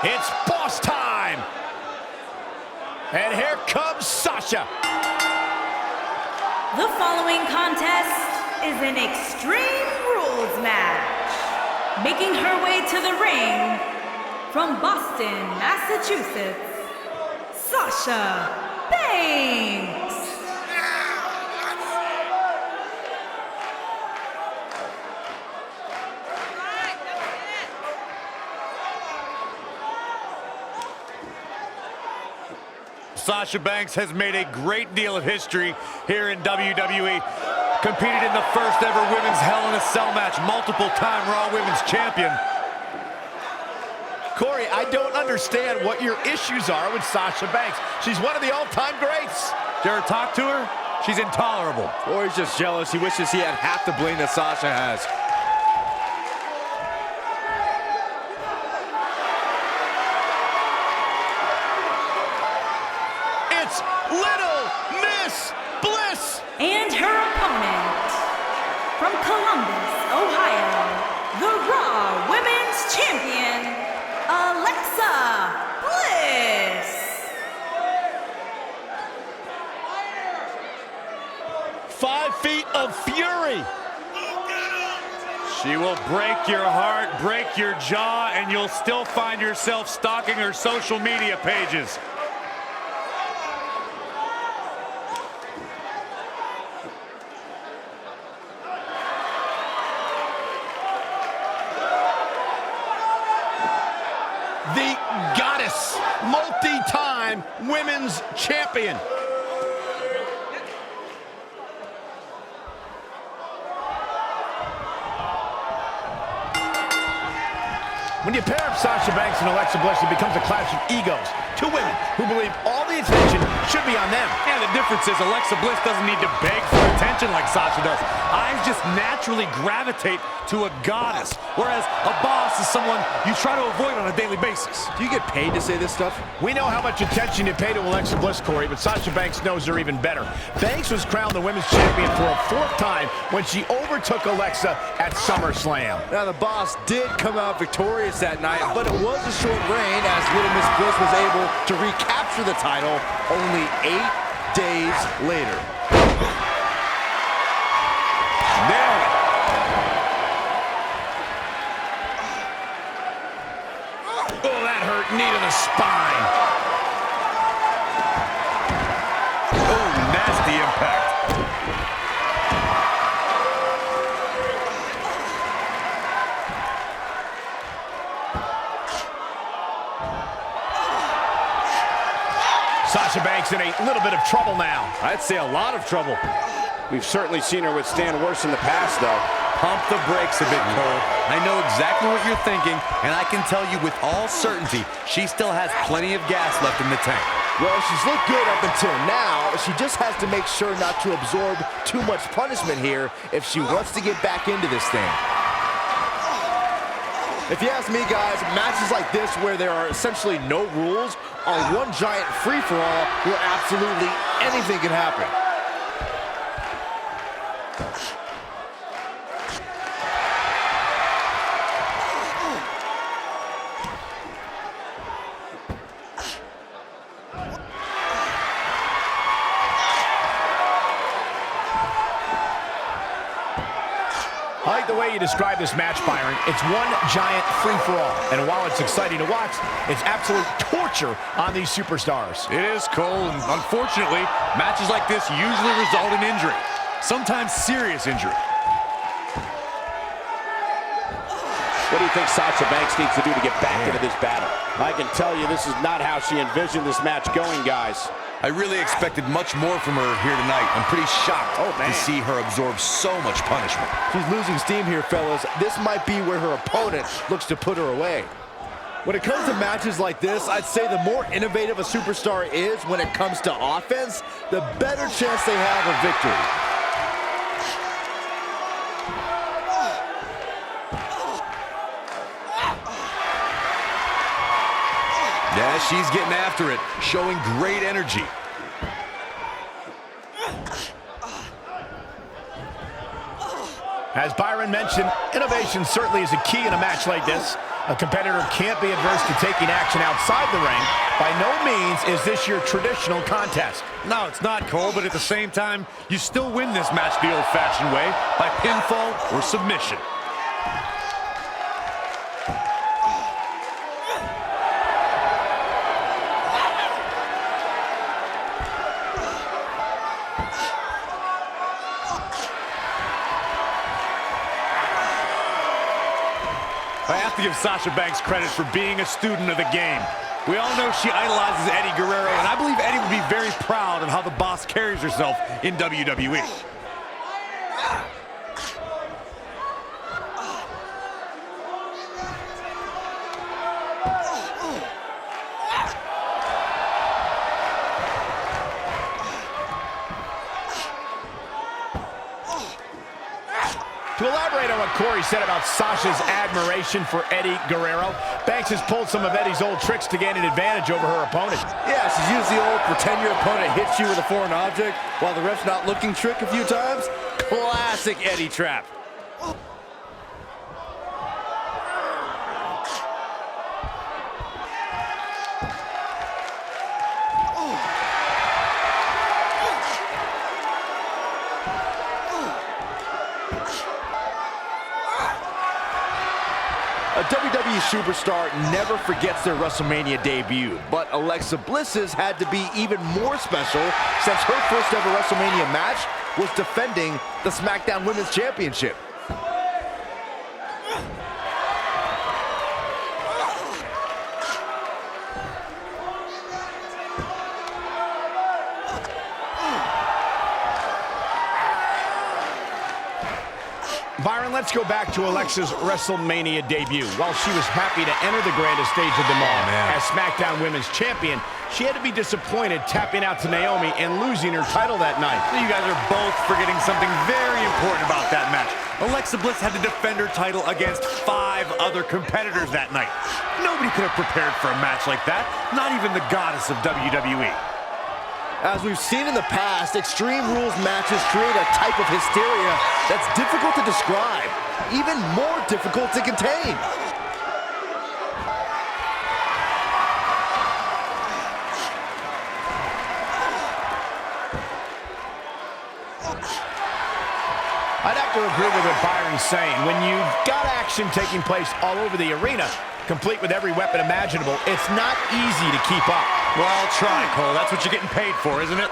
It's boss time. And here comes Sasha. The following contest is an Extreme Rules match. Making her way to the ring from Boston, Massachusetts, Sasha Banks. Sasha Banks has made a great deal of history here in WWE. Competed in the first ever women's Hell in a Cell match, multiple-time Raw Women's Champion. Corey, I don't understand what your issues are with Sasha Banks. She's one of the all-time greats. Dare I talk to her? She's intolerable. Or he's just jealous. He wishes he had half the bling that Sasha has. It's Little Miss Bliss. And her opponent, from Columbus, Ohio, the Raw Women's Champion, Alexa Bliss. 5 feet of fury. She will break your heart, break your jaw, and you'll still find yourself stalking her social media pages. The Goddess, multi-time women's champion. When you pair up Sasha Banks and Alexa Bliss, it becomes a clash of egos. Two women who believe all the attention should be on them. And the difference is Alexa Bliss doesn't need to beg for attention like Sasha does. Eyes just naturally gravitate to a goddess, whereas a boss is someone you try to avoid on a daily basis. Do you get paid to say this stuff? We know how much attention you pay to Alexa Bliss, Corey, but Sasha Banks knows her even better. Banks was crowned the women's champion for a 4th time when she overtook Alexa at SummerSlam. Now, the boss did come out victorious that night, but it was a short reign as Little Miss Bliss was able to recapture the title only 8 days later. Nailed it. Oh, that hurt. Knee to the spine. Oh, nasty impact. Sasha Banks in a little bit of trouble now. I'd say a lot of trouble. We've certainly seen her withstand worse in the past, though. Pump the brakes a bit, Cole. I know exactly what you're thinking, and I can tell you with all certainty, she still has plenty of gas left in the tank. Well, she's looked good up until now. She just has to make sure not to absorb too much punishment here if she wants to get back into this thing. If you ask me, guys, matches like this where there are essentially no rules are one giant free-for-all where absolutely anything can happen. I like the way you describe this match, Byron. It's one giant free-for-all. And while it's exciting to watch, it's absolute torture on these superstars. It is, Cole. And unfortunately, matches like this usually result in injury. Sometimes serious injury. What do you think Sasha Banks needs to do to get back into this battle? I can tell you this is not how she envisioned this match going, guys. I really expected much more from her here tonight. I'm pretty shocked to see her absorb so much punishment. She's losing steam here, fellas. This might be where her opponent looks to put her away. When it comes to matches like this, I'd say the more innovative a superstar is when it comes to offense, the better chance they have of victory. Yeah, she's getting after it, showing great energy. As Byron mentioned, innovation certainly is a key in a match like this. A competitor can't be adverse to taking action outside the ring. By no means is this your traditional contest. No, it's not, Cole, but at the same time, you still win this match the old-fashioned way, by pinfall or submission. I have to give Sasha Banks credit for being a student of the game. We all know she idolizes Eddie Guerrero, and I believe Eddie would be very proud of how the boss carries herself in WWE. To elaborate on what Corey said about Sasha's admiration for Eddie Guerrero, Banks has pulled some of Eddie's old tricks to gain an advantage over her opponent. Yeah, she's used the old pretend your opponent hits you with a foreign object while the ref's not looking trick a few times. Classic Eddie trap. A WWE superstar never forgets their WrestleMania debut, but Alexa Bliss's had to be even more special since her first ever WrestleMania match was defending the SmackDown Women's Championship. Byron, let's go back to Alexa's WrestleMania debut. While she was happy to enter the grandest stage of them all as SmackDown Women's Champion, she had to be disappointed tapping out to Naomi and losing her title that night. You guys are both forgetting something very important about that match. Alexa Bliss had to defend her title against 5 other competitors that night. Nobody could have prepared for a match like that, not even the goddess of WWE. As we've seen in the past, Extreme Rules matches create a type of hysteria that's difficult to describe, even more difficult to contain. I'd have to agree with what Byron's saying. When you've got action taking place all over the arena, complete with every weapon imaginable, it's not easy to keep up. Well, I'll try, Cole. That's what you're getting paid for, isn't it?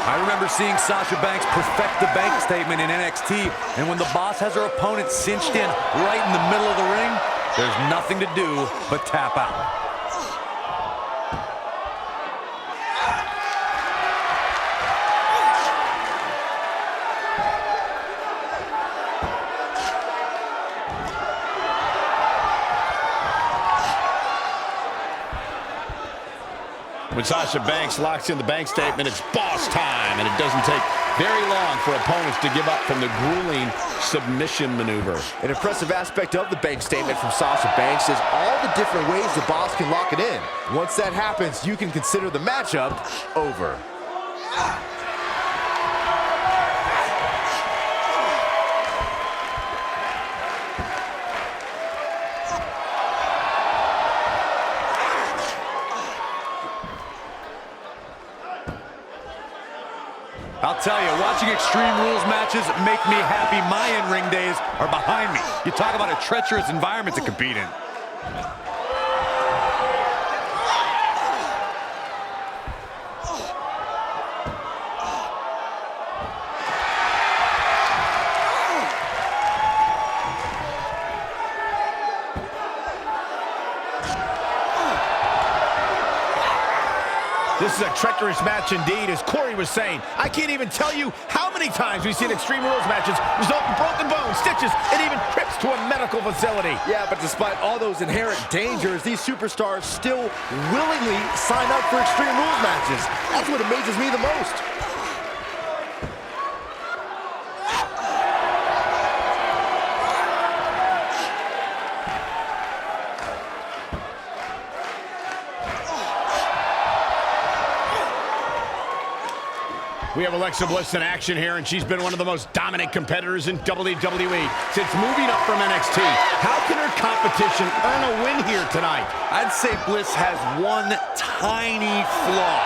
I remember seeing Sasha Banks perfect the bank statement in NXT, and when the boss has her opponent cinched in right in the middle of the ring, there's nothing to do but tap out. When Sasha Banks locks in the bank statement, it's boss time, and it doesn't take very long for opponents to give up from the grueling submission maneuver. An impressive aspect of the bank statement from Sasha Banks is all the different ways the boss can lock it in. Once that happens, you can consider the matchup over. I'll tell you, watching Extreme Rules matches make me happy my in-ring days are behind me. You talk about a treacherous environment to compete in. This is a treacherous match indeed, as Corey was saying. I can't even tell you how many times we've seen Extreme Rules matches result in broken bones, stitches, and even trips to a medical facility. Yeah, but despite all those inherent dangers, these superstars still willingly sign up for Extreme Rules matches. That's what amazes me the most. We have Alexa Bliss in action here, and she's been one of the most dominant competitors in WWE since moving up from NXT. How can her competition earn a win here tonight? I'd say Bliss has one tiny flaw.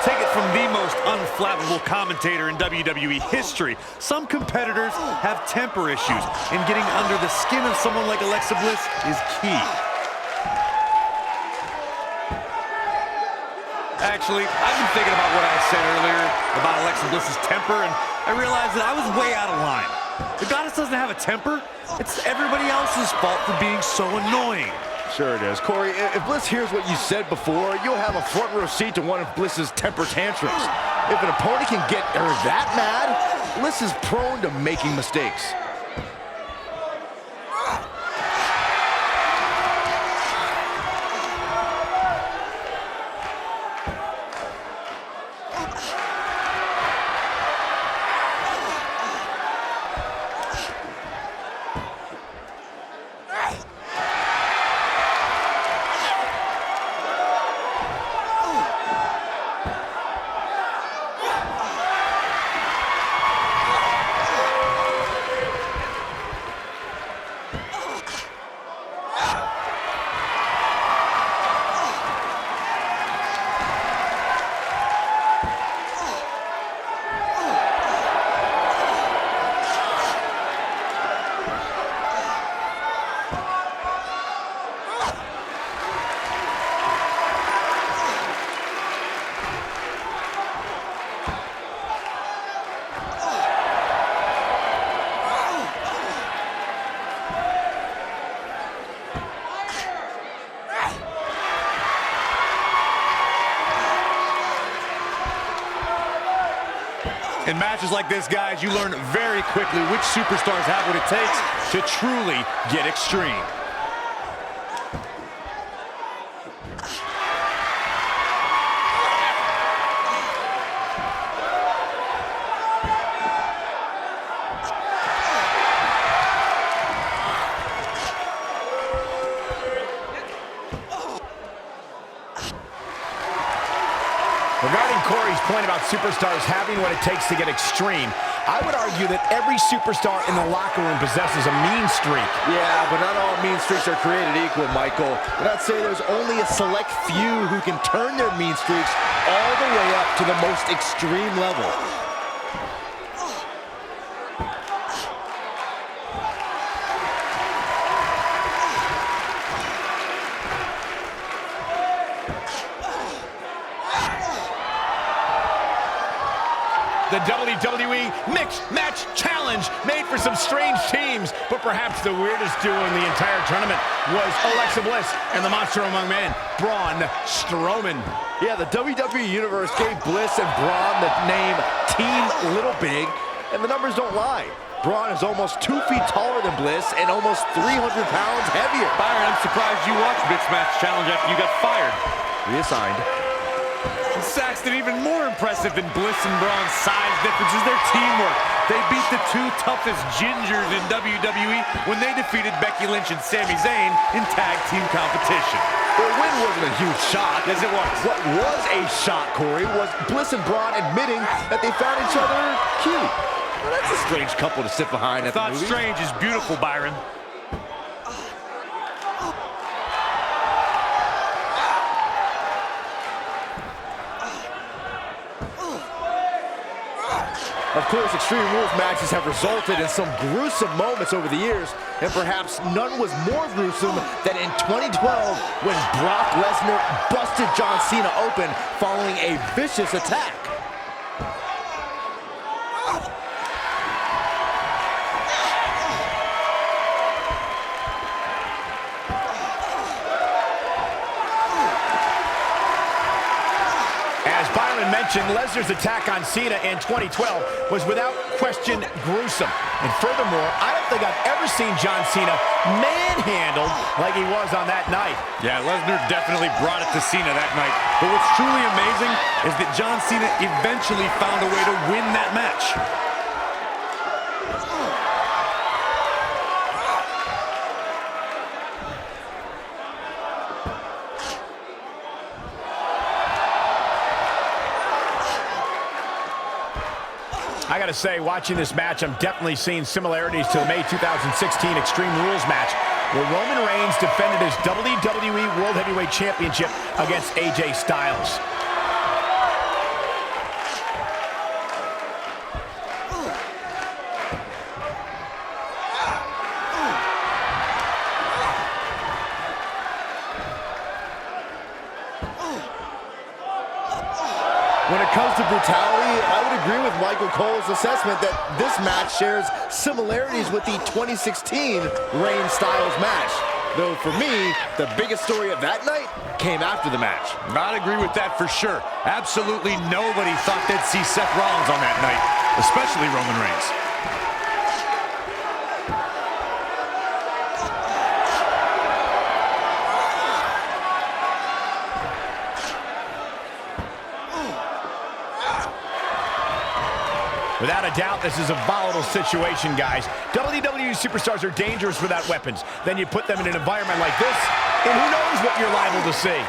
Take it from the most unflappable commentator in WWE history. Some competitors have temper issues, and getting under the skin of someone like Alexa Bliss is key. Actually, I've been thinking about what I said earlier about Alexa Bliss's temper, and I realized that I was way out of line. The goddess doesn't have a temper. It's everybody else's fault for being so annoying. Sure it is. Corey, if Bliss hears what you said before, you'll have a front row seat to one of Bliss's temper tantrums. If an opponent can get her that mad, Bliss is prone to making mistakes. In matches like this, guys, you learn very quickly which superstars have what it takes to truly get extreme. Regarding Corey's point about superstars having what it takes to get extreme, I would argue that every superstar in the locker room possesses a mean streak. Yeah, but not all mean streaks are created equal, Michael. And I'd say there's only a select few who can turn their mean streaks all the way up to the most extreme level. The WWE Mixed Match Challenge made for some strange teams, but perhaps the weirdest duo in the entire tournament was Alexa Bliss and the monster among men, Braun Strowman. Yeah, the WWE Universe gave Bliss and Braun the name Team Little Big, and the numbers don't lie. Braun is almost 2 feet taller than Bliss and almost 300 pounds heavier. Byron, I'm surprised you watched Mixed Match Challenge after you got fired. Reassigned. Saxton, even more impressive than Bliss and Braun's size difference is their teamwork. They beat the two toughest gingers in WWE when they defeated Becky Lynch and Sami Zayn in tag team competition. The win wasn't a huge shock. Yes, it was. What was a shock, Corey, was Bliss and Braun admitting that they found each other cute. Well, that's a strange couple to sit behind at the Thought movies. strange is beautiful, Byron. Of course, Extreme Rules matches have resulted in some gruesome moments over the years, and perhaps none was more gruesome than in 2012 when Brock Lesnar busted John Cena open following a vicious attack. As Byron mentioned, Lesnar's attack on Cena in 2012 was without question gruesome. And furthermore, I don't think I've ever seen John Cena manhandled like he was on that night. Yeah, Lesnar definitely brought it to Cena that night. But what's truly amazing is that John Cena eventually found a way to win that match. gotta say, watching this match, I'm definitely seeing similarities to the May 2016 Extreme Rules match, where Roman Reigns defended his WWE World Heavyweight Championship against AJ Styles. When it comes to brutality, I would agree with Michael Cole's assessment that this match shares similarities with the 2016 Reigns-Styles match. Though for me, the biggest story of that night came after the match. I'd agree with that for sure. Absolutely nobody thought they'd see Seth Rollins on that night, especially Roman Reigns. Without a doubt, this is a volatile situation, guys. WWE superstars are dangerous without weapons. Then you put them in an environment like this, and who knows what you're liable to see.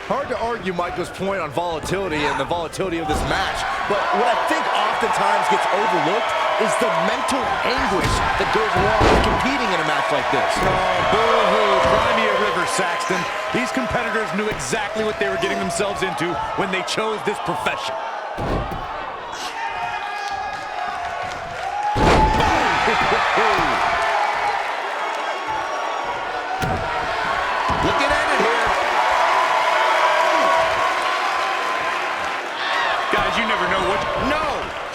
Hard to argue Michael's point on volatility and the volatility of this match, but what I think oftentimes gets overlooked is the mental anguish that goes along with competing in a match like this. Oh, boo-hoo, cry me a river, Saxton. These competitors knew exactly what they were getting themselves into when they chose this profession. Looking at it here. Guys, you never know what... No!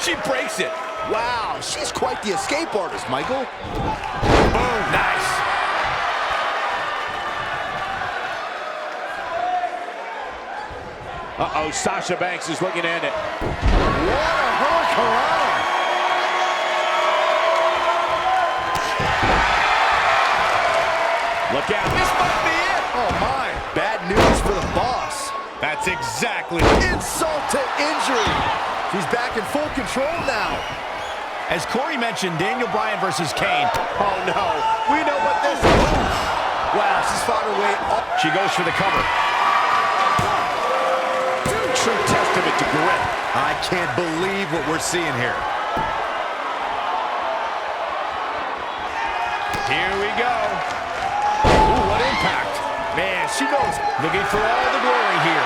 She breaks it. Wow, she's quite the escape artist, Michael. Boom, nice. Uh-oh, Sasha Banks is looking at it. What a hurricanrana. Look out. This might be it. Oh, my. Bad news for the boss. That's exactly... Insult to injury. She's back in full control now. As Corey mentioned, Daniel Bryan versus Kane. Oh, no. We know what this is. Wow, she's fought her way up. She goes for the cover. True testament to grit. I can't believe what we're seeing here. Here we go. Ooh, what impact. Man, she knows. Looking for all the glory here.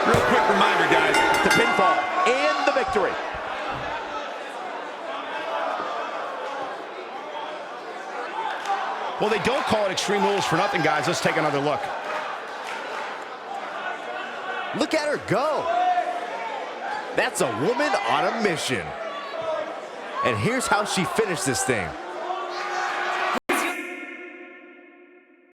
Real quick reminder, guys. The pinfall and the victory. Well, they don't call it Extreme Rules for nothing, guys. Let's take another look. Look at her go. That's a woman on a mission. And here's how she finished this thing.